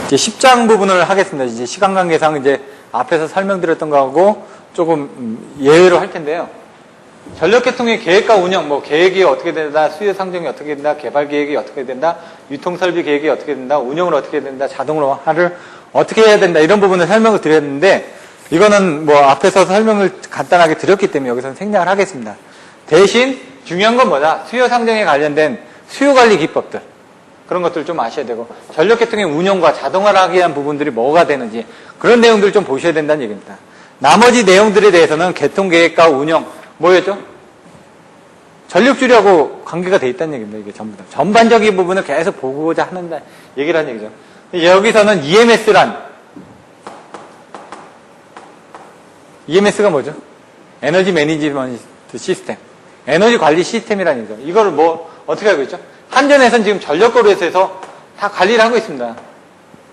이제 10장 부분을 하겠습니다. 이제 시간 관계상 이제 앞에서 설명드렸던 거하고 조금 예외로 할 텐데요. 전력계통의 계획과 운영, 뭐 계획이 어떻게 된다, 수요 상정이 어떻게 된다, 개발 계획이 어떻게 된다, 유통 설비 계획이 어떻게 된다, 운영을 어떻게 된다, 자동으로 하를 어떻게 해야 된다, 이런 부분을 설명을 드렸는데, 이거는 뭐 앞에서 설명을 간단하게 드렸기 때문에 여기서는 생략을 하겠습니다. 대신 중요한 건 뭐다? 수요 상정에 관련된 수요 관리 기법들, 그런 것들을 좀 아셔야 되고, 전력계통의 운영과 자동화를 하기 위한 부분들이 뭐가 되는지, 그런 내용들을 좀 보셔야 된다는 얘기입니다. 나머지 내용들에 대해서는 개통계획과 운영, 뭐였죠? 전력줄이하고 관계가 돼 있다는 얘기입니다. 이게 전부 다. 전반적인 부분을 계속 보고자 하는 얘기를 하는 얘기죠. 여기서는 EMS가 뭐죠? 에너지 매니지먼트 시스템. 에너지 관리 시스템이라는 얘기죠. 이걸 뭐, 어떻게 하고 있죠? 한전에서는 지금 전력거래소에서 다 관리를 하고 있습니다.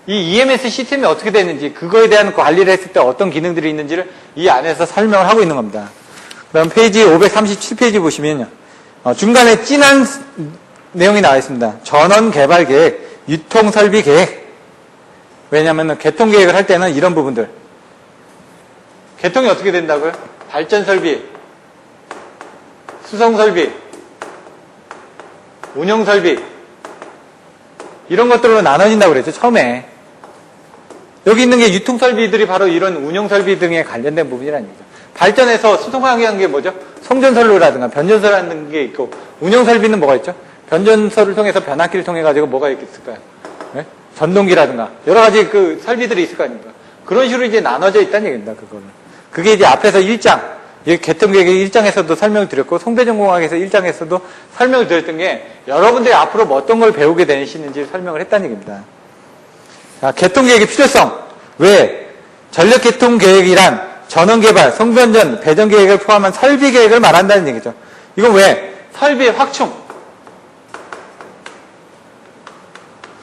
이 EMS 시스템이 어떻게 되는지, 그거에 대한 관리를 했을 때 어떤 기능들이 있는지를 이 안에서 설명을 하고 있는 겁니다. 그다음 페이지 537페이지 보시면요. 중간에 진한 내용이 나와 있습니다. 전원 개발 계획, 유통 설비 계획. 왜냐하면 개통 계획을 할 때는 이런 부분들. 개통이 어떻게 된다고요? 발전 설비, 수송 설비, 운영 설비. 이런 것들로 나눠진다고 그랬죠, 처음에. 여기 있는 게 유통 설비들이 바로 이런 운영 설비 등에 관련된 부분이라는 얘기죠. 발전에서 수송하게 한 게 뭐죠? 송전선로라든가 변전소라는 게 있고, 운영 설비는 뭐가 있죠? 변전소를 통해서 변압기를 통해 가지고 뭐가 있을까요? 네? 전동기라든가 여러 가지 그 설비들이 있을 거 아닙니까? 그런 식으로 이제 나눠져 있다는 얘기입니다. 그거는. 그게 이제 앞에서 1장, 개통계획 1장에서도 설명을 드렸고, 송배전공학에서 1장에서도 설명을 드렸던 게, 여러분들이 앞으로 뭐 어떤 걸 배우게 되시는지 설명을 했다는 얘기입니다. 자, 개통계획의 필요성. 왜? 전력개통계획이란 전원개발, 송변전, 배전계획을 포함한 설비계획을 말한다는 얘기죠. 이건 왜? 설비의 확충.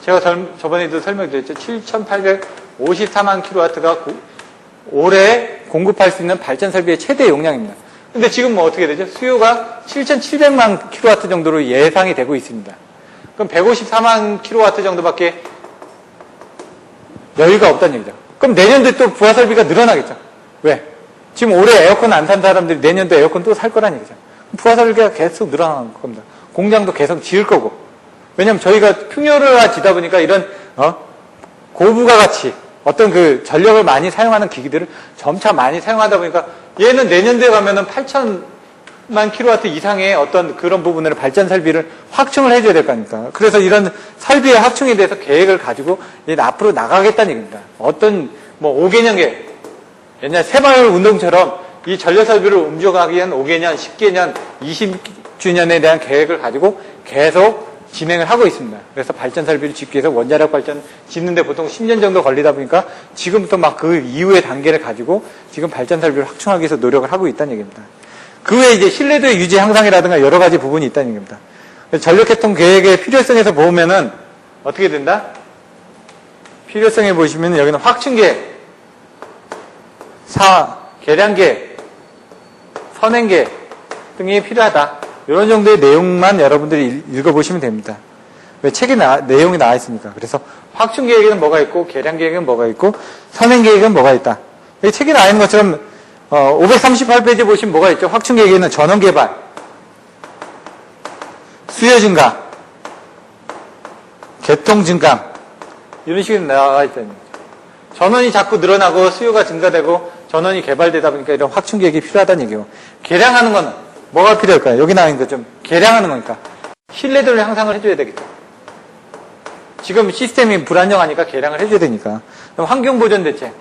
제가 저번에도 설명드렸죠. 7,854만 킬로와트가 올해 공급할 수 있는 발전 설비의 최대 용량입니다. 근데 지금 뭐 어떻게 되죠? 수요가 7,700만 킬로와트 정도로 예상이 되고 있습니다. 그럼 154만 킬로와트 정도밖에 여유가 없다는 얘기죠. 그럼 내년도에 또 부하 설비가 늘어나겠죠. 왜? 지금 올해 에어컨 안 산 사람들이 내년도 에어컨 또 살 거란 얘기죠. 부하 설비가 계속 늘어날 겁니다. 공장도 계속 지을 거고. 왜냐면 저희가 풍요화지다 보니까 이런 고부가 가치, 어떤 그 전력을 많이 사용하는 기기들을 점차 많이 사용하다 보니까 얘는 내년도에 가면은 8천만 킬로와트 이상의 어떤 그런 부분을 발전 설비를 확충을 해줘야 될 거 아닙니까? 그래서 이런 설비의 확충에 대해서 계획을 가지고 앞으로 나가겠다는 얘기입니다. 어떤 뭐 5개년 계획, 옛날 새마을 운동처럼 이 전력 설비를 옮겨가기 위한 5개년, 10개년, 20주년에 대한 계획을 가지고 계속 진행을 하고 있습니다. 그래서 발전 설비를 짓기 위해서 원자력 발전 짓는데 보통 10년 정도 걸리다 보니까 지금부터 막 그 이후의 단계를 가지고 지금 발전 설비를 확충하기 위해서 노력을 하고 있다는 얘기입니다. 그 외에 이제 신뢰도의 유지 향상이라든가 여러 가지 부분이 있다는 얘기입니다. 전력개통 계획의 필요성에서 보면은 어떻게 된다? 필요성에 보시면 여기는 확충계획, 계량계획, 선행계획 등이 필요하다. 이런 정도의 내용만 여러분들이 읽어보시면 됩니다. 왜 책에 내용이 나와 있으니까. 그래서 확충계획에는 뭐가 있고, 계량계획은 뭐가 있고, 선행계획은 뭐가 있다. 여기 책에 나와 있는 것처럼 538페이지 보시면 뭐가 있죠? 확충계획에는 전원개발, 수요증가, 개통증강 이런 식으로 나와 있다는 거죠. 전원이 자꾸 늘어나고 수요가 증가되고 전원이 개발되다 보니까 이런 확충계획이 필요하다는 얘기고, 계량하는 거는 뭐가 필요할까요? 여기 나와 있는 거 좀 계량하는 거니까 신뢰도를 향상을 해줘야 되겠죠. 지금 시스템이 불안정하니까 계량을 해줘야 되니까. 환경보전 대책,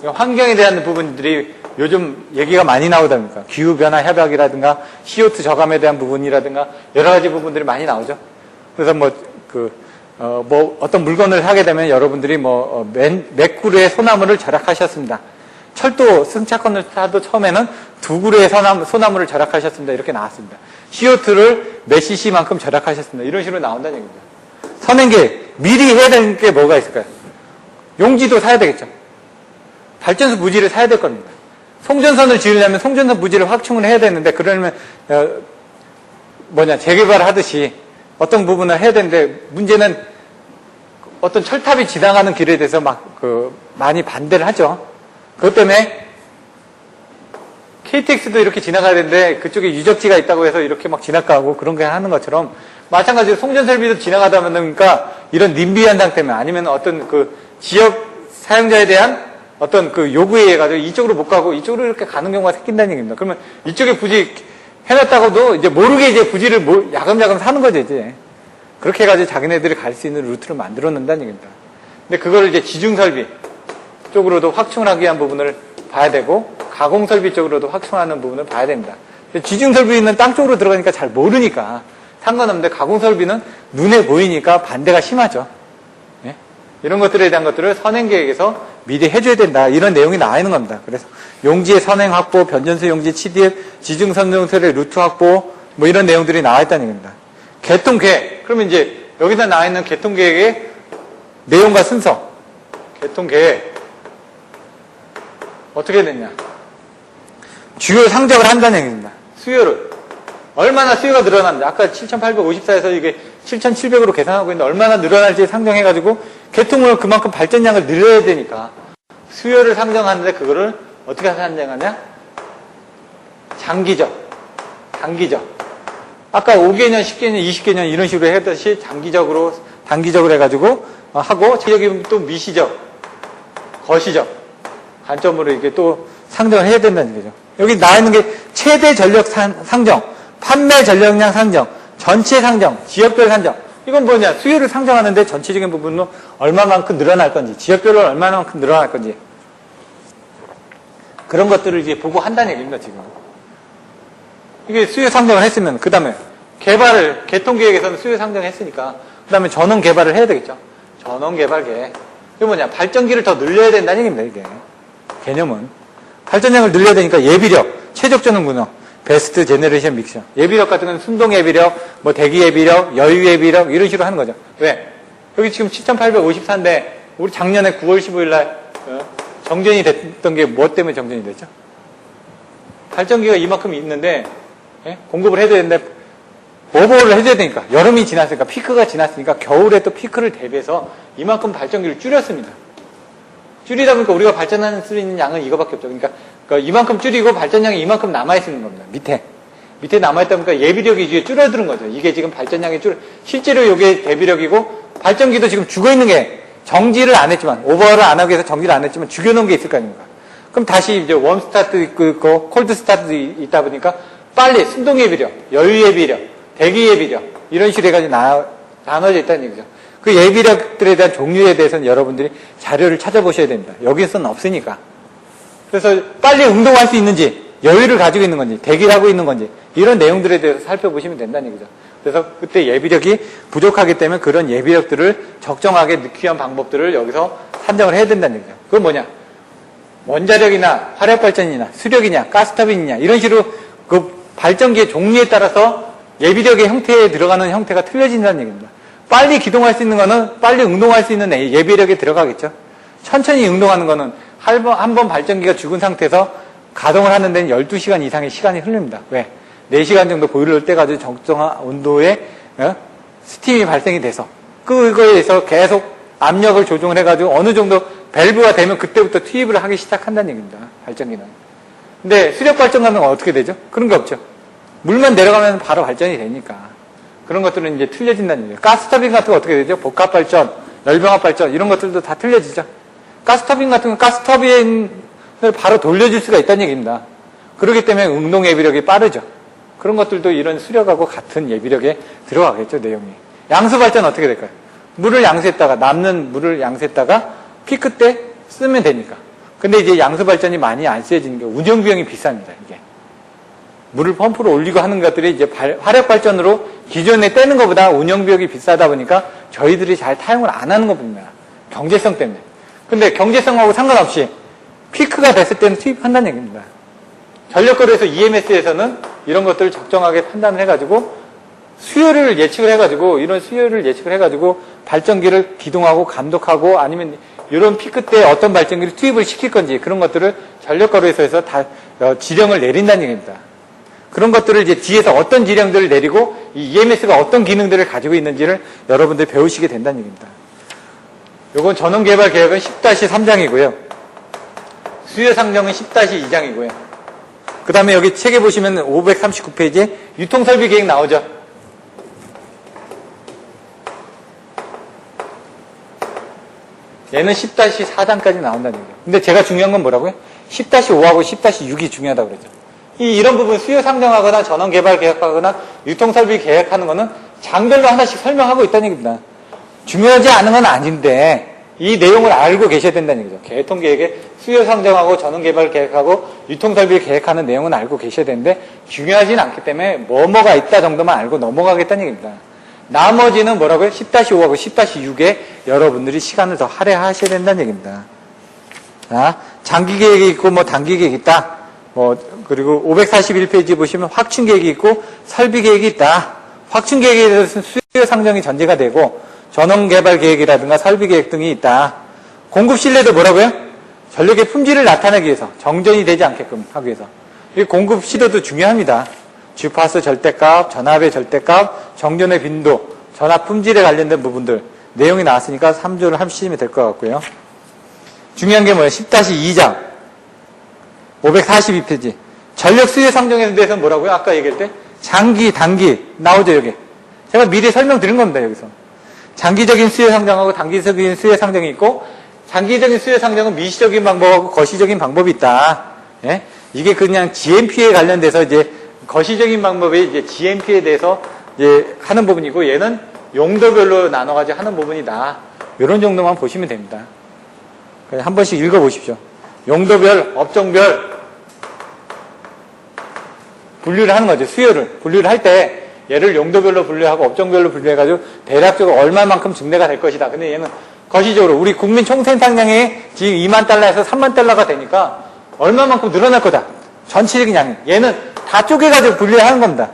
환경에 대한 부분들이 요즘 얘기가 많이 나오다 보니까 기후변화 협약이라든가 CO2 저감에 대한 부분이라든가 여러 가지 부분들이 많이 나오죠. 그래서 어떤 물건을 하게 되면 여러분들이 몇 그루의 소나무를 절약하셨습니다. 철도 승차권을 타도 처음에는 2그루의 소나무를 절약하셨습니다. 이렇게 나왔습니다. CO2를 몇 cc만큼 절약하셨습니다. 이런 식으로 나온다는 얘기입니다. 선행계획, 미리 해야 되는 게 뭐가 있을까요? 용지도 사야 되겠죠. 발전소 부지를 사야 될 겁니다. 송전선을 지으려면 송전선 부지를 확충을 해야 되는데, 그러려면 재개발을 하듯이 어떤 부분을 해야 되는데, 문제는 어떤 철탑이 지나가는 길에 대해서 많이 반대를 하죠. 그것 때문에 KTX도 이렇게 지나가야 되는데 그쪽에 유적지가 있다고 해서 이렇게 막 지나가고 그런 게 하는 것처럼 마찬가지로 송전설비도 지나가다 보니까 이런 님비 현상 때문에 아니면 어떤 그 지역 사용자에 대한 어떤 그 요구에 의해 가지고 이쪽으로 못 가고 이쪽으로 이렇게 가는 경우가 생긴다는 얘기입니다. 그러면 이쪽에 부지 해놨다고도 이제 모르게 이제 부지를 야금야금 사는 거죠, 이제. 그렇게 해가지고 자기네들이 갈 수 있는 루트를 만들어 놓는다는 얘기입니다. 근데 그걸 이제 지중설비 쪽으로도 확충을 하기 위한 부분을 봐야 되고, 가공설비 쪽으로도 확충하는 부분을 봐야 됩니다. 지중설비는 땅 쪽으로 들어가니까 잘 모르니까 상관없는데, 가공설비는 눈에 보이니까 반대가 심하죠. 예? 이런 것들에 대한 것들을 선행계획에서 미리 해줘야 된다. 이런 내용이 나와 있는 겁니다. 그래서 용지의 선행 확보, 변전소 용지 치디앱, 지중선정설의 루트 확보, 뭐 이런 내용들이 나와 있다는 얘기입니다. 개통계획. 그러면 이제 여기서 나와 있는 개통계획의 내용과 순서. 개통계획. 어떻게 됐냐. 주요 상정을 한다는 얘기입니다. 수요를. 얼마나 수요가 늘어났는지. 아까 7,854에서 이게 7,700으로 계산하고 있는데 얼마나 늘어날지 상정해가지고 개통을 그만큼 발전량을 늘려야 되니까 수요를 상정하는데 그거를 어떻게 상정하냐? 장기적. 아까 5개년, 10개년, 20개년 이런 식으로 했듯이 단기적으로 해가지고 하고, 여기 또 미시적, 거시적 관점으로 이렇게 또 상정을 해야 된다는 얘기죠. 여기 나와 있는 게 최대 전력 상정, 판매 전력량 상정, 전체 상정, 지역별 상정. 이건 뭐냐? 수요를 상정하는데 전체적인 부분은 얼마만큼 늘어날 건지, 지역별로 얼마만큼 늘어날 건지. 그런 것들을 이제 보고 한다는 얘기입니다, 지금. 이게 수요 상정을 했으면, 그 다음에 개통계획에서는 수요 상정했으니까, 그 다음에 전원 개발을 해야 되겠죠. 전원 개발 계획. 이게 뭐냐? 발전기를 더 늘려야 된다는 얘기입니다, 이게. 개념은. 발전량을 늘려야 되니까 예비력, 최적전원 군원, 베스트 제너레이션 믹션. 예비력 같은 건 순동 예비력, 뭐 대기 예비력, 여유 예비력, 이런 식으로 하는 거죠. 왜? 여기 지금 7,854인데, 우리 작년에 9월 15일 날, 정전이 됐던 게 뭐 때문에 정전이 됐죠? 발전기가 이만큼 있는데, 예? 공급을 해줘야 되는데, 오버홀을 해줘야 되니까. 여름이 지났으니까, 피크가 지났으니까, 겨울에 또 피크를 대비해서 이만큼 발전기를 줄였습니다. 줄이다 보니까 우리가 발전할 수 있는 양은 이거밖에 없죠. 그러니까 이만큼 줄이고 발전량이 이만큼 남아있는 겁니다. 밑에 남아있다 보니까 예비력이 이제 줄어드는 거죠. 이게 지금 발전량이 실제로 이게 대비력이고, 발전기도 지금 죽어있는 게 정지를 안 했지만, 오버홀을 안 하기 위해서 정지를 안 했지만 죽여놓은 게 있을 거 아닙니까? 그럼 다시 이제 웜 스타트 있고, 콜드 스타트도 있다 보니까 빨리 순동 예비력, 여유 예비력, 대기 예비력, 이런 식으로 해가지고 나눠져 있다는 얘기죠. 그 예비력들에 대한 종류에 대해서는 여러분들이 자료를 찾아보셔야 됩니다. 여기서는 없으니까. 그래서 빨리 운동할 수 있는지, 여유를 가지고 있는 건지, 대기를 하고 있는 건지, 이런 내용들에 대해서 살펴보시면 된다는 얘기죠. 그래서 그때 예비력이 부족하기 때문에 그런 예비력들을 적정하게 넣기 위한 방법들을 여기서 산정을 해야 된다는 얘기죠. 그건 뭐냐? 원자력이나 화력발전이나 수력이냐, 가스터빈이냐, 이런 식으로 그 발전기의 종류에 따라서 예비력의 형태에 들어가는 형태가 틀려진다는 얘기입니다. 빨리 기동할 수 있는 거는 빨리 응동할 수 있는 예비력에 들어가겠죠. 천천히 응동하는 거는 한 번 발전기가 죽은 상태에서 가동을 하는 데는 12시간 이상의 시간이 흐릅니다. 왜? 4시간 정도 보일러를 떼가지고 적정한 온도에 스팀이 발생이 돼서 그거에 의해서 계속 압력을 조정을 해가지고 어느 정도 밸브가 되면 그때부터 투입을 하기 시작한다는 얘기입니다. 발전기는. 근데 수력 발전 같은 건 어떻게 되죠? 그런 게 없죠. 물만 내려가면 바로 발전이 되니까. 그런 것들은 이제 틀려진다는 얘기예요. 가스터빈 같은 거 어떻게 되죠? 복합발전, 열병합발전 이런 것들도 다 틀려지죠. 가스터빈 같은 건 가스터빈을 바로 돌려줄 수가 있다는 얘기입니다. 그렇기 때문에 응동 예비력이 빠르죠. 그런 것들도 이런 수력하고 같은 예비력에 들어가겠죠, 내용이. 양수발전 어떻게 될까요? 물을 양수했다가, 남는 물을 양수했다가 피크 때 쓰면 되니까. 근데 이제 양수발전이 많이 안 쓰여지는 게 운영비용이 비쌉니다, 이게. 물을 펌프로 올리고 하는 것들이 이제 화력발전으로 기존에 떼는 것보다 운영비용이 비싸다 보니까 저희들이 잘 타용을 안 하는 겁니다. 경제성 때문에. 근데 경제성하고 상관없이 피크가 됐을 때는 투입한다는 얘기입니다. 전력거래에서 EMS에서는 이런 것들을 적정하게 판단을 해가지고 수요를 예측을 해가지고 발전기를 기동하고 감독하고 아니면 이런 피크 때 어떤 발전기를 투입을 시킬 건지 그런 것들을 전력거래소에서 다 지령을 내린다는 얘기입니다. 그런 것들을 이제 뒤에서 어떤 지령들을 내리고 이 EMS가 어떤 기능들을 가지고 있는지를 여러분들이 배우시게 된다는 얘기입니다. 요건 전원개발계획은 10-3장이고요. 수요상정은 10-2장이고요. 그 다음에 여기 책에 보시면 539페이지에 유통설비계획 나오죠. 얘는 10-4장까지 나온다는 얘기예요. 근데 제가 중요한 건 뭐라고요? 10-5하고 10-6이 중요하다고 그러죠. 이런 부분 수요상정하거나 전원개발계획하거나 유통설비계획하는 거는 장별로 하나씩 설명하고 있다는 얘기입니다. 중요하지 않은 건 아닌데 이 내용을 알고 계셔야 된다는 얘기죠. 개통계획에 수요상정하고 전원개발계획하고 유통설비계획하는 내용은 알고 계셔야 되는데 중요하진 않기 때문에 뭐가 있다 정도만 알고 넘어가겠다는 얘기입니다. 나머지는 뭐라고요? 10-5하고 10-6에 여러분들이 시간을 더 할애하셔야 된다는 얘기입니다. 자, 장기계획이 있고 뭐 단기계획이 있다. 그리고 541페이지 보시면 확충계획이 있고 설비계획이 있다. 확충계획에 대해서는 수요상정이 전제가 되고 전원개발계획이라든가 설비계획 등이 있다. 공급신뢰도 뭐라고요? 전력의 품질을 나타내기 위해서 정전이 되지 않게끔 하기 위해서 이 공급신뢰도 중요합니다. 주파수 절대값, 전압의 절대값, 정전의 빈도, 전압 품질에 관련된 부분들 내용이 나왔으니까 3조를 하시면 될 것 같고요. 중요한 게 뭐예요? 10-2장 542페이지 전력 수요 상정에 대해서는 뭐라고요? 아까 얘기할 때 장기, 단기 나오죠 여기. 제가 미리 설명드린 겁니다 여기서. 장기적인 수요 상정하고 단기적인 수요 상정이 있고 장기적인 수요 상정은 미시적인 방법하고 거시적인 방법이 있다. 예? 이게 그냥 GMP에 관련돼서 이제 거시적인 방법이 이제 GMP에 대해서 이제 하는 부분이고 얘는 용도별로 나눠가지고 하는 부분이다. 이런 정도만 보시면 됩니다. 한 번씩 읽어보십시오. 용도별, 업종별 분류를 하는 거죠. 수요를 분류를 할 때 얘를 용도별로 분류하고 업종별로 분류해가지고 대략적으로 얼마만큼 증대가 될 것이다. 근데 얘는 거시적으로 우리 국민 총생산량이 지금 2만 달러에서 3만 달러가 되니까 얼마만큼 늘어날 거다. 전체적인 양이. 얘는 다 쪼개가지고 분류하는 겁니다.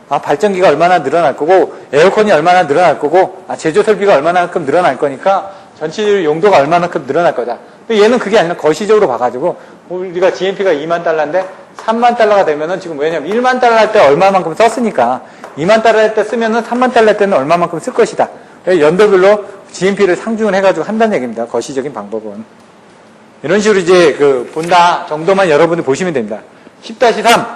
발전기가 얼마나 늘어날 거고 에어컨이 얼마나 늘어날 거고 제조 설비가 얼마나큼 늘어날 거니까 전체적으로 용도가 얼마나큼 늘어날 거다. 근데 얘는 그게 아니라 거시적으로 봐가지고 우리가 GNP가 2만 달러인데 3만 달러가 되면은 지금 왜냐면 1만 달러 할 때 얼마만큼 썼으니까 2만 달러 할 때 쓰면은 3만 달러 할 때는 얼마만큼 쓸 것이다. 연도별로 GNP를 상중을 해가지고 한다는 얘기입니다. 거시적인 방법은. 이런 식으로 이제 본다 정도만 여러분이 보시면 됩니다. 10-3,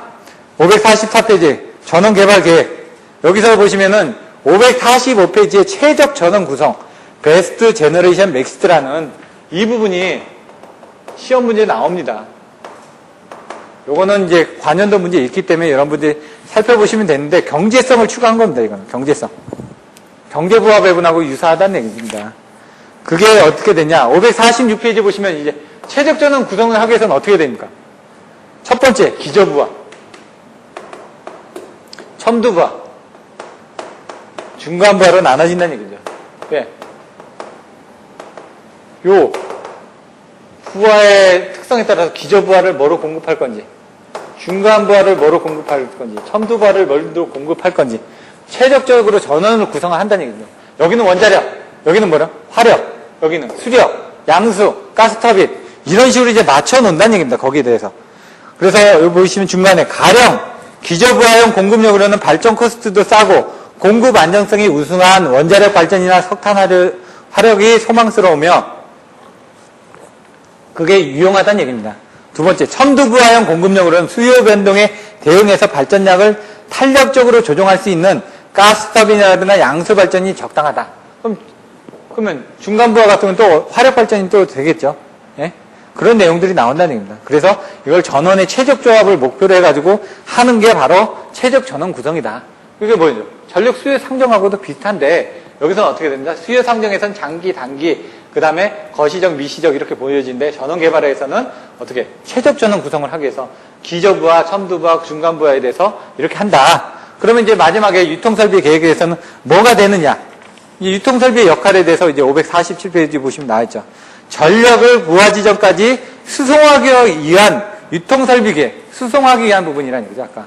544페이지 전원개발계획. 여기서 보시면은 545페이지의 최적 전원 구성, 베스트 제너레이션 맥스트라는 이 부분이 시험 문제에 나옵니다. 요거는 이제 관연도 문제 있기 때문에 여러분들이 살펴보시면 되는데 경제성을 추가한 겁니다. 이거는 경제성. 경제부하 배분하고 유사하다는 얘기입니다. 그게 어떻게 되냐? 546페이지 보시면 이제 최적 전원 구성을 하기 위해서는 어떻게 됩니까? 첫 번째 기저부하, 첨두부하, 중간부하로 나눠진다는 얘기죠. 왜? 요 부하의 특성에 따라서 기저부하를 뭐로 공급할 건지, 중간부하를 뭐로 공급할 건지, 첨두부하를 뭐로 공급할 건지 최적적으로 전원을 구성을 한다는 얘기죠. 여기는 원자력, 여기는 뭐라? 화력, 여기는 수력, 양수, 가스터빈 이런 식으로 이제 맞춰 놓는다는 얘기입니다. 거기에 대해서. 그래서 여기 보시면 중간에 가령 기저부하용 공급력으로는 발전 코스트도 싸고 공급 안정성이 우수한 원자력 발전이나 석탄 화력이 소망스러우며 그게 유용하다는 얘기입니다. 두 번째, 첨두부하용 공급력으로는 수요 변동에 대응해서 발전량을 탄력적으로 조정할 수 있는 가스터빈이라든가 양수 발전이 적당하다. 그러면 중간부하 같은 건 또 화력 발전이 또 되겠죠. 예? 그런 내용들이 나온다는 얘기입니다. 그래서 이걸 전원의 최적 조합을 목표로 해가지고 하는 게 바로 최적 전원 구성이다. 이게 뭐죠? 전력 수요 상정하고도 비슷한데 여기서는 어떻게 됩니까? 수요 상정에서는 장기, 단기, 그 다음에 거시적, 미시적 이렇게 보여지는데 전원 개발에서는 어떻게 최적 전원 구성을 하기 위해서 기저부하, 첨두부하, 중간부하에 대해서 이렇게 한다. 그러면 이제 마지막에 유통설비 계획에 대해서는 뭐가 되느냐? 이 유통설비의 역할에 대해서 이제 547페이지 보시면 나와있죠. 전력을 부하 지점까지 수송하기 위한 유통설비 계획, 수송하기 위한 부분이라는 얘기죠, 아까.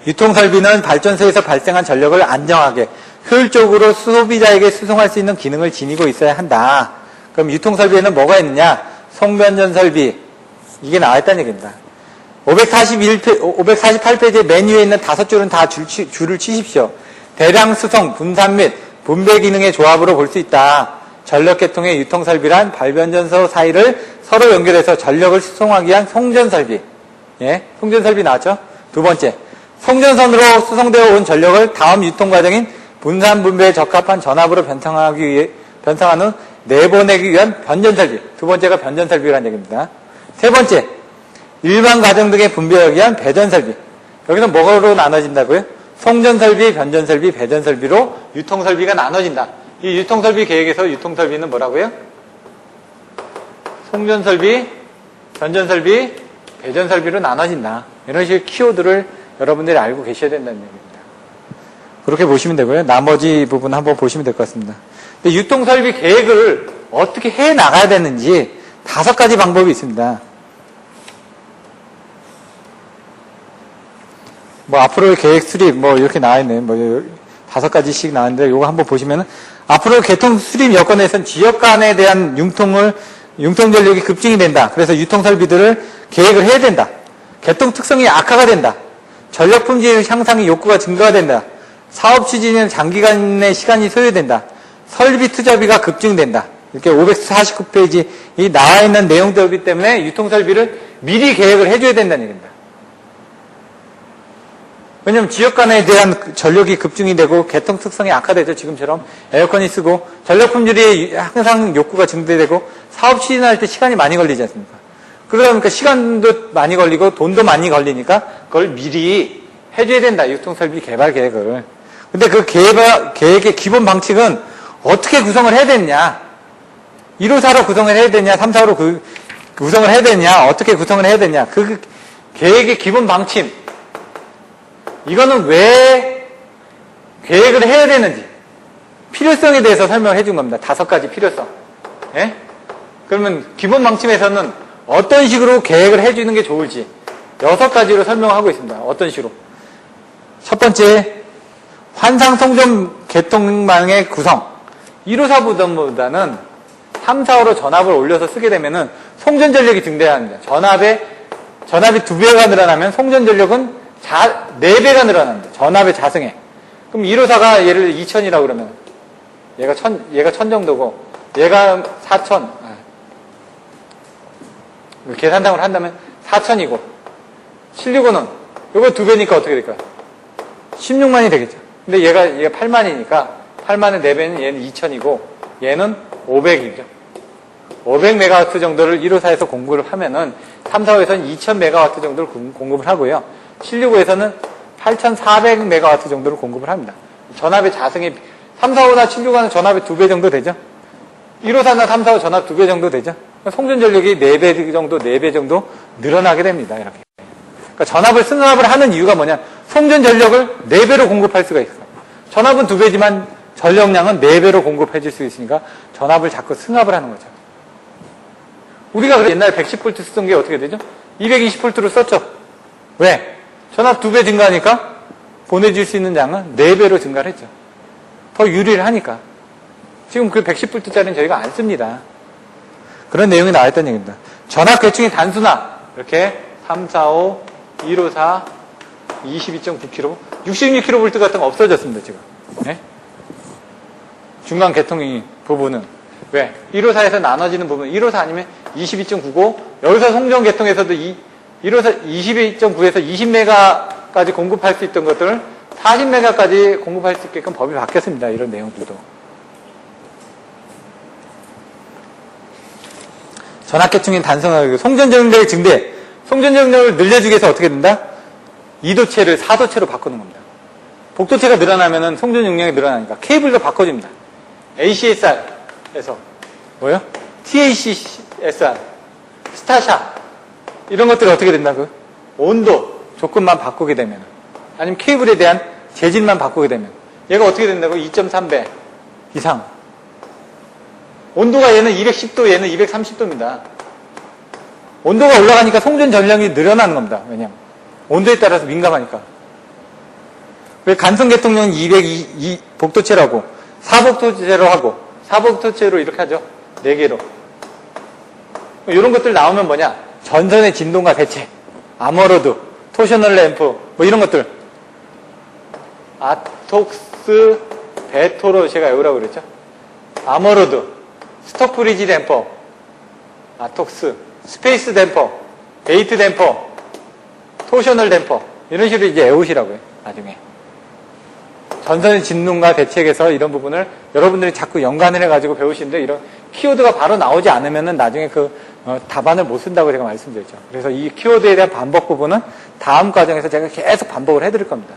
유통설비는 발전소에서 발생한 전력을 안정하게 효율적으로 소비자에게 수송할 수 있는 기능을 지니고 있어야 한다. 그럼 유통설비에는 뭐가 있느냐? 송변전설비. 이게 나와 있다는 얘기입니다. 548페이지 맨 위에 있는 5줄은 다 줄을 치십시오. 대량 수송, 분산 및 분배 기능의 조합으로 볼 수 있다. 전력계통의 유통설비란 발변전소 사이를 서로 연결해서 전력을 수송하기 위한 송전설비. 예, 송전설비 나왔죠? 두 번째, 송전선으로 수송되어 온 전력을 다음 유통과정인 분산 분배에 적합한 전압으로 변성한 후 내보내기 위한 변전설비. 두 번째가 변전설비라는 얘기입니다. 세 번째, 일반 과정 등의 분배하기 위한 배전설비. 여기서 뭐로 나눠진다고요? 송전설비, 변전설비, 배전설비로 유통설비가 나눠진다. 이 유통설비 계획에서 유통설비는 뭐라고요? 송전설비, 변전설비, 배전설비로 나눠진다. 이런 식의 키워드를 여러분들이 알고 계셔야 된다는 얘기입니다. 그렇게 보시면 되고요. 나머지 부분 한번 보시면 될 것 같습니다. 유통설비 계획을 어떻게 해 나가야 되는지 5가지 방법이 있습니다. 뭐 앞으로의 계획 수립 뭐 이렇게 나와있네. 뭐 5가지씩 나왔는데 이거 한번 보시면은 앞으로 개통 수립 여건에선 지역 간에 대한 융통 전력이 급증이 된다. 그래서 유통 설비들을 계획을 해야 된다. 개통 특성이 악화가 된다. 전력 품질 향상의 욕구가 증가가 된다. 사업 추진에는 장기간의 시간이 소요된다. 설비 투자비가 급증된다. 이렇게 549페이지 이 나와 있는 내용들이기 때문에 유통 설비를 미리 계획을 해줘야 된다는 얘기입니다. 왜냐하면 지역 간에 대한 전력이 급증이 되고 개통 특성이 악화되죠. 지금처럼 에어컨이 쓰고 전력 품질이 항상 욕구가 증대되고 사업 추진할 때 시간이 많이 걸리지 않습니까? 그러다 보니까 시간도 많이 걸리고 돈도 많이 걸리니까 그걸 미리 해줘야 된다. 유통설비 개발 계획을. 근데 그 계획의 기본 방식은 어떻게 구성을 해야 되느냐? 1호사로 구성을 해야 되냐? 3사로 구성을 해야 되냐? 어떻게 구성을 해야 되냐? 그 계획의 기본 방침. 이거는 왜 계획을 해야 되는지 필요성에 대해서 설명을 해준 겁니다. 5가지 필요성. 예? 그러면 기본 방침에서는 어떤 식으로 계획을 해주는 게 좋을지 6가지로 설명하고 있습니다. 어떤 식으로? 첫 번째, 환상 송전 개통망의 구성. 1호사보다는 3, 4호로 전압을 올려서 쓰게 되면은 송전 전력이 증대합니다. 전압이 2배가 늘어나면 송전 전력은 4배가 늘어납니다. 전압의 자승에. 그럼 1호사가 예를 들어 2000이라고 그러면 얘가 1000 정도고 얘가 4000. 계산상으로 한다면 4000이고 765는 이거 2배니까 어떻게 될까요? 16만이 되겠죠. 근데 얘가 8만이니까 8만의 4배는 얘는 2000이고 얘는 500이죠. 500메가와트 정도를 1호사에서 공급을 하면은 3, 4호에서는 2000메가와트 정도를 공급을 하고요. 765에서는 8400메가와트 정도를 공급을 합니다. 전압의 자승이 3, 4호나 765는 전압이 2배 정도 되죠. 1호사나 3, 4호 전압 2배 정도 되죠. 송전 전력이 4배 정도 늘어나게 됩니다. 이렇게. 그러니까 전압을 승합을 하는 이유가 뭐냐? 송전 전력을 4배로 공급할 수가 있어요. 전압은 2배지만 전력량은 4배로 공급해 줄 수 있으니까 전압을 자꾸 승합을 하는 거죠. 우리가 옛날에 110V 쓰던 게 어떻게 되죠? 220V로 썼죠. 왜? 전압 2배 증가하니까 보내줄 수 있는 양은 4배로 증가를 했죠. 더 유리를 하니까. 지금 그 110V짜리는 저희가 안 씁니다. 그런 내용이 나와 있다는 얘기입니다. 전압 계층이 단순화. 이렇게 3, 4, 5, 154, 22.9kV, 66kV 같은 거 없어졌습니다, 지금. 네? 중간 계통이 부분은. 왜? 1호사에서 나눠지는 부분, 1호사 아니면 22.9고, 여기서 송전 계통에서도 1호사 22.9에서 20메가까지 공급할 수 있던 것들을 40메가까지 공급할 수 있게끔 법이 바뀌었습니다. 이런 내용들도. 전압계층인 단순화하고 송전 전력의 증대, 송전 전력을 늘려주기 위해서 어떻게 된다? 2도체를 4도체로 바꾸는 겁니다. 복도체가 늘어나면은 송전 용량이 늘어나니까 케이블도 바꿔줍니다. ACSR에서 뭐요? TACSR, 스타샤 이런 것들이 어떻게 된다고요? 온도 조금만 바꾸게 되면, 아니면 케이블에 대한 재질만 바꾸게 되면 얘가 어떻게 된다고? 2.3배 이상. 온도가 얘는 210도, 얘는 230도입니다. 온도가 올라가니까 송전 전력이 늘어나는 겁니다. 왜냐하면 온도에 따라서 민감하니까. 왜 간성계통용은 202 복도체라고 4복도체로 하고 4복도체로 이렇게 하죠. 4개로. 이런 것들 나오면 뭐냐? 전선의 진동과 대체, 아머로드, 토셔널 램프 뭐 이런 것들, 아톡스, 대토로 제가 외우라고 그랬죠? 아머로드, 스톡브리지 댐퍼, 아톡스, 스페이스 댐퍼, 게이트 댐퍼, 토셔널 댐퍼 이런 식으로 이제 외우시라고요. 나중에 전선의 진동과 대책에서 이런 부분을 여러분들이 자꾸 연관을 해가지고 배우시는데 이런 키워드가 바로 나오지 않으면은 나중에 그 답안을 못 쓴다고 제가 말씀드렸죠. 그래서 이 키워드에 대한 반복 부분은 다음 과정에서 제가 계속 반복을 해드릴 겁니다.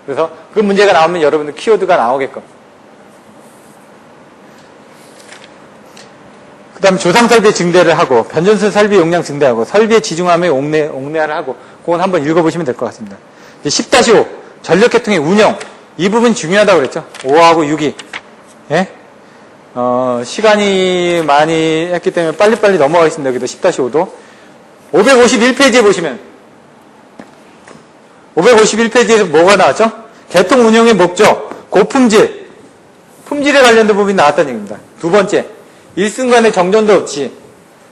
그래서 그 문제가 나오면 여러분들 키워드가 나오게끔. 그 다음에 조상 설비 증대를 하고, 변전소 설비 용량 증대하고, 설비의 지중함에 옥내화를 하고, 그건 한번 읽어보시면 될 것 같습니다. 10-5, 전력계통의 운영. 이 부분 중요하다고 그랬죠. 5하고 6이. 예? 시간이 많이 했기 때문에 빨리빨리 넘어가겠습니다. 여기도 10-5도. 551페이지에 보시면, 551페이지에서 뭐가 나왔죠? 개통 운영의 목적, 고품질, 품질에 관련된 부분이 나왔다는 얘기입니다. 두 번째, 일순간의 정전도 없이.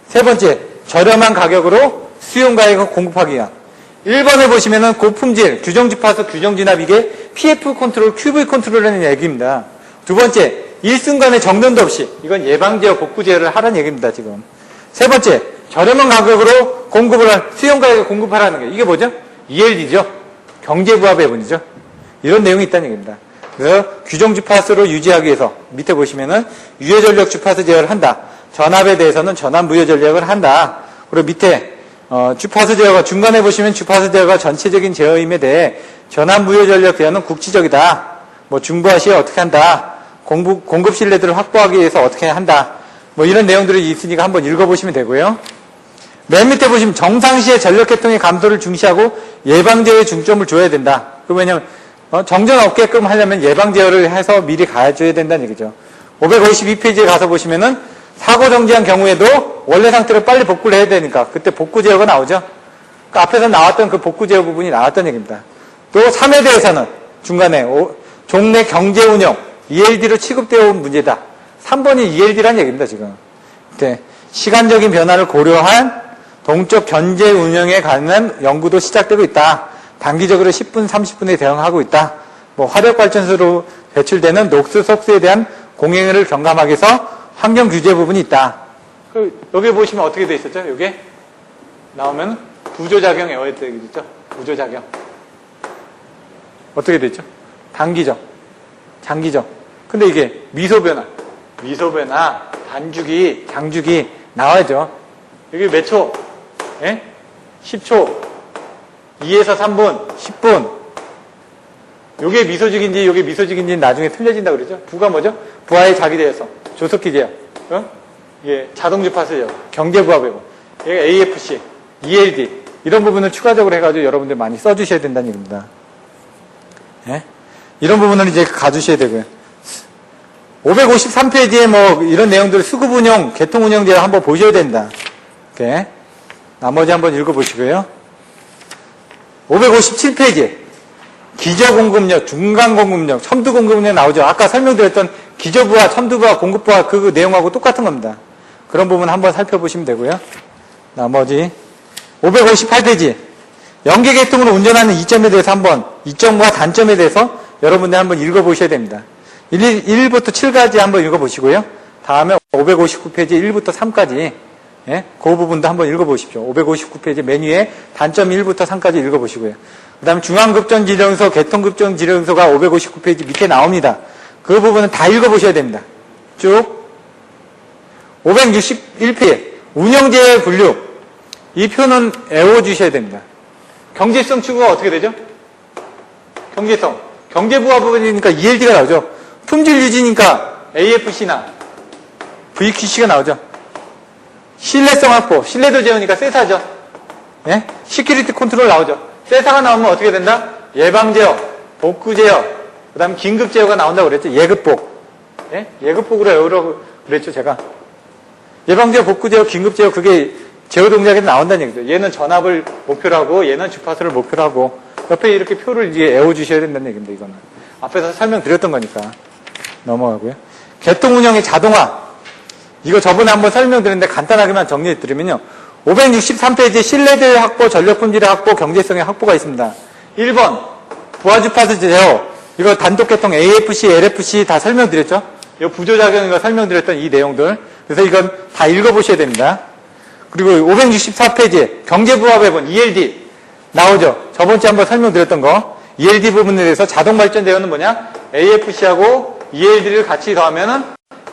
세 번째, 저렴한 가격으로 수용가에 공급하기 위한. 1번에 보시면은 고품질, 규정주파수, 규정진압 이게 PF 컨트롤, QV 컨트롤이라는 얘기입니다. 두 번째, 일순간의 정전도 없이. 이건 예방제어, 복구제어를 하라는 얘기입니다, 지금. 세 번째, 저렴한 가격으로 수용가에 공급하라는 게. 이게 뭐죠? ELD죠. 경제부합의 분이죠. 이런 내용이 있다는 얘기입니다. 그래서 규정 주파수로 유지하기 위해서 밑에 보시면은 유효 전력 주파수 제어를 한다. 전압에 대해서는 전압 무효 전력을 한다. 그리고 밑에 주파수 제어가 중간에 보시면 주파수 제어가 전체적인 제어임에 대해 전압 무효 전력 제어는 국지적이다. 뭐 중부화 시에 어떻게 한다. 공급 신뢰도를 확보하기 위해서 어떻게 한다. 뭐 이런 내용들이 있으니까 한번 읽어보시면 되고요. 맨 밑에 보시면 정상시에 전력계통의 감소를 중시하고 예방제어에 중점을 줘야 된다. 왜냐면 정전 없게끔 하려면 예방제어를 해서 미리 가줘야 된다는 얘기죠. 552페이지에 가서 보시면은 사고 정지한 경우에도 원래 상태로 빨리 복구를 해야 되니까 그때 복구 제어가 나오죠. 그 앞에서 나왔던 그 복구 제어 부분이 나왔던 얘기입니다. 또 3에 대해서는 중간에 종내 경제 운영 ELD로 취급되어 온 문제다. 3번이 ELD라는 얘기입니다. 지금 시간적인 변화를 고려한 동쪽 견제 운영에 관한 연구도 시작되고 있다. 단기적으로 10분, 30분에 대응하고 있다. 뭐 화력발전소로 배출되는 녹수, 속수에 대한 공해를 경감하기 위해서 환경 규제 부분이 있다. 여기 보시면 어떻게 돼 있었죠? 여기 나오면 부조작용 에어헤드 있죠? 부조작용. 어떻게 돼 있죠? 단기적, 장기적. 근데 이게 미소변화, 단주기, 장주기 나와야죠. 여기 몇 초? 예? 10초. 2에서 3분, 10분. 요게 미소직인지 요게 미소직인지 나중에 틀려진다고 그러죠. 부가 뭐죠? 부하의 자기대에서 조속기 제어. 이게 자동주파수 제어. 경제부하배고. 얘가 AFC, ELD. 이런 부분을 추가적으로 해가지고 여러분들 많이 써주셔야 된다는 얘기입니다. 예? 이런 부분을 이제 가주셔야 되고요. 553페이지에 뭐 이런 내용들 수급운영, 개통운영제를 한번 보셔야 된다. 이렇게. 나머지 한번 읽어보시고요. 557페이지 기저공급력, 중간공급력, 첨두공급력 나오죠. 아까 설명드렸던 기저부하, 첨두부하, 공급부하 그 내용하고 똑같은 겁니다. 그런 부분 한번 살펴보시면 되고요. 나머지 558페이지 연계계통으로 운전하는 이점에 대해서 한번 이점과 단점에 대해서 여러분들 한번 읽어보셔야 됩니다. 1부터 7까지 한번 읽어보시고요. 다음에 559페이지 1부터 3까지 예? 그 부분도 한번 읽어보십시오. 559페이지 맨 위에 단점 1부터 3까지 읽어보시고요. 그 다음에 중앙급전지령서, 개통급전지령서가 559페이지 밑에 나옵니다. 그 부분은 다 읽어보셔야 됩니다. 쭉. 561페이지 운영제의 분류. 이 표는 외워주셔야 됩니다. 경제성 추구가 어떻게 되죠? 경제성. 경제부하 부분이니까 ELD가 나오죠. 품질 유지니까 AFC나 VQC가 나오죠. 신뢰성 확보, 신뢰도 제어니까 세사죠. 예? 시큐리티 컨트롤 나오죠. 세사가 나오면 어떻게 된다? 예방 제어, 복구 제어, 그 다음에 긴급 제어가 나온다고 그랬죠. 예급복. 예? 예급복으로 외우라고 그랬죠, 제가. 예방 제어, 복구 제어, 긴급 제어, 그게 제어 동작에서 나온다는 얘기죠. 얘는 전압을 목표로 하고, 얘는 주파수를 목표로 하고, 옆에 이렇게 표를 이제 외워주셔야 된다는 얘기입니다, 이거는. 앞에서 설명드렸던 거니까. 넘어가고요. 개통 운영의 자동화. 이거 저번에 한번 설명드렸는데 간단하게만 정리해드리면요. 563페이지에 신뢰도의 확보, 전력 품질의 확보, 경제성의 확보가 있습니다. 1번 부하주파수 제어. 이거 단독계통 AFC, LFC 다 설명드렸죠? 이 부조작용인 거 설명드렸던 이 내용들. 그래서 이건 다 읽어보셔야 됩니다. 그리고 564페이지에 경제부합배분 ELD 나오죠? 저번주에 한번 설명드렸던 거. ELD 부분에 대해서 자동발전 제어는 뭐냐? AFC하고 ELD를 같이 더하면은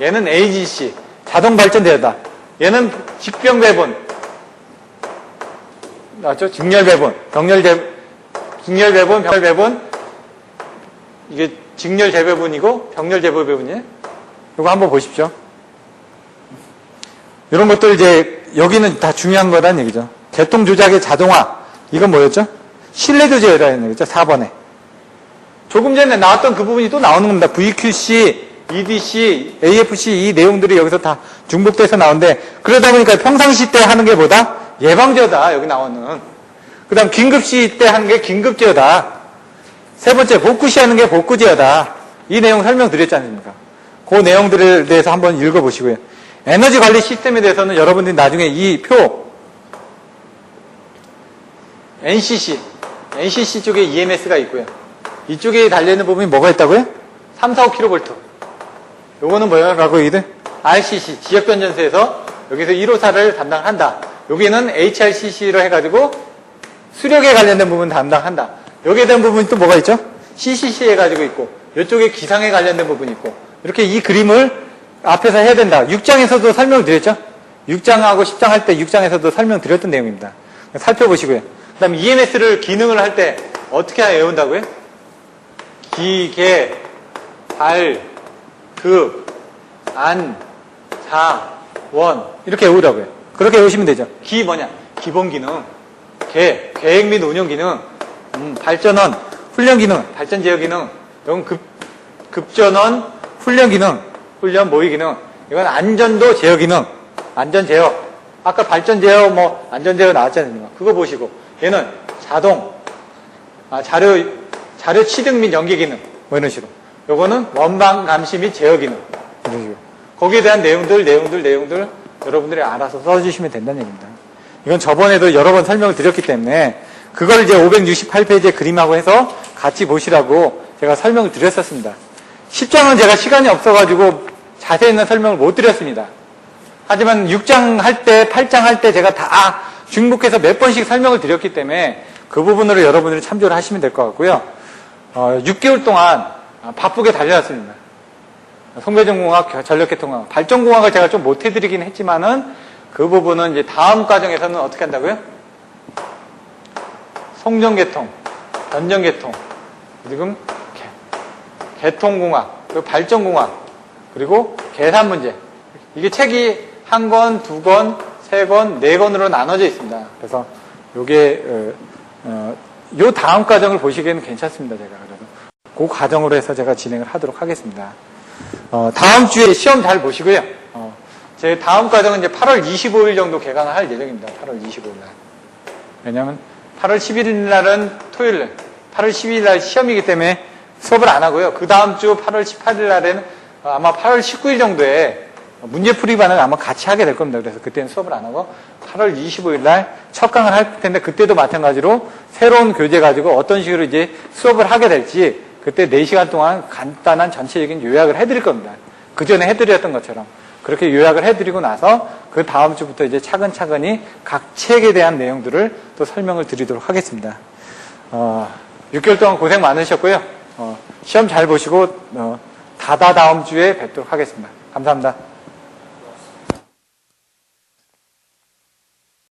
얘는 AGC, 자동발전 제어다. 얘는 직병배분, 맞죠? 직렬배분, 직렬배분, 병렬배분, 이게 직렬재배분이고 병렬재배분이에요. 이거 한번 보십시오. 이런 것들 이제 여기는 다 중요한 거란 얘기죠. 개통조작의 자동화, 이건 뭐였죠? 신뢰도 제어라는 얘기죠. 4번에. 조금 전에 나왔던 그 부분이 또 나오는 겁니다. VQC, EDC, AFC 이 내용들이 여기서 다 중복돼서 나오는데 그러다 보니까 평상시 때 하는 게 뭐다? 예방제어다. 여기 나오는. 그 다음 긴급시 때 하는 게 긴급제어다. 세 번째 복구시 하는 게 복구제어다. 이 내용 설명드렸지 않습니까? 그 내용들에 대해서 한번 읽어보시고요. 에너지 관리 시스템에 대해서는 여러분들이 나중에 이 표 NCC 쪽에 EMS가 있고요. 이쪽에 달려있는 부분이 뭐가 있다고요? 3, 4, 5kV. 요거는 뭐라고 얘기돼? RCC, 지역변전소에서 여기서 154를 담당한다. 여기는 HRCC로 해가지고 수력에 관련된 부분 담당한다. 여기에 대한 부분이 또 뭐가 있죠? CCC 해가지고 있고, 이쪽에 기상에 관련된 부분이 있고, 이렇게 이 그림을 앞에서 해야 된다. 6장에서도 설명드렸죠? 6장하고 10장 할 때 6장에서도 설명드렸던 내용입니다. 살펴보시고요. 그 다음에 EMS를 기능을 할 때 어떻게 외운다고요? 기, 개, 발, 급, 안, 자, 원 이렇게 외우라고요. 그렇게 외우시면 되죠. 기 뭐냐? 기본 기능. 개, 계획 및 운영 기능. 발전원, 훈련 기능, 발전 제어 기능. 이건 급전원, 훈련 기능, 훈련 모의 기능. 이건 안전도 제어 기능, 안전 제어. 아까 발전 제어, 안전 제어 나왔잖아요. 그거 보시고. 얘는 자동, 자료 취득 및 연계 기능. 이런 식으로. 요거는 원방 감시 및 제어 기능. 이런 식으로. 거기에 대한 내용들 여러분들이 알아서 써주시면 된다는 얘기입니다. 이건 저번에도 여러 번 설명을 드렸기 때문에 그걸 이제 568페이지에 그림하고 해서 같이 보시라고 제가 설명을 드렸었습니다. 10장은 제가 시간이 없어가지고 자세히 설명을 못 드렸습니다. 하지만 6장 할 때, 8장 할 때 제가 다 중복해서 몇 번씩 설명을 드렸기 때문에 그 부분으로 여러분들이 참조를 하시면 될 것 같고요. 6개월 동안 바쁘게 달려왔습니다. 송배전공학, 전력계통공학, 발전공학을 제가 좀 못 해드리긴 했지만은 그 부분은 이제 다음 과정에서는 어떻게 한다고요? 송전계통, 전전계통, 지금 계통공학, 그리고 발전공학, 그리고 계산문제. 이게 책이 1권, 2권, 3권, 4권으로 나눠져 있습니다. 그래서 요게 요 다음 과정을 보시기에는 괜찮습니다. 제가 그래도 그 과정으로 해서 제가 진행을 하도록 하겠습니다. 다음 주에 시험 잘 보시고요. 제 다음 과정은 이제 8월 25일 정도 개강을 할 예정입니다. 8월 25일 날. 왜냐면 8월 11일 날은 토요일 날, 8월 12일 날 시험이기 때문에 수업을 안 하고요. 그 다음 주 8월 18일 날에는 아마 8월 19일 정도에 문제풀이반을 아마 같이 하게 될 겁니다. 그래서 그때는 수업을 안 하고 8월 25일 날 첫 강을 할 텐데 그때도 마찬가지로 새로운 교재 가지고 어떤 식으로 이제 수업을 하게 될지 그때 4시간 동안 간단한 전체적인 요약을 해드릴 겁니다. 그 전에 해드렸던 것처럼. 그렇게 요약을 해드리고 나서 그 다음 주부터 이제 차근차근히 각 책에 대한 내용들을 또 설명을 드리도록 하겠습니다. 6개월 동안 고생 많으셨고요. 시험 잘 보시고 다다음 주에 뵙도록 하겠습니다. 감사합니다.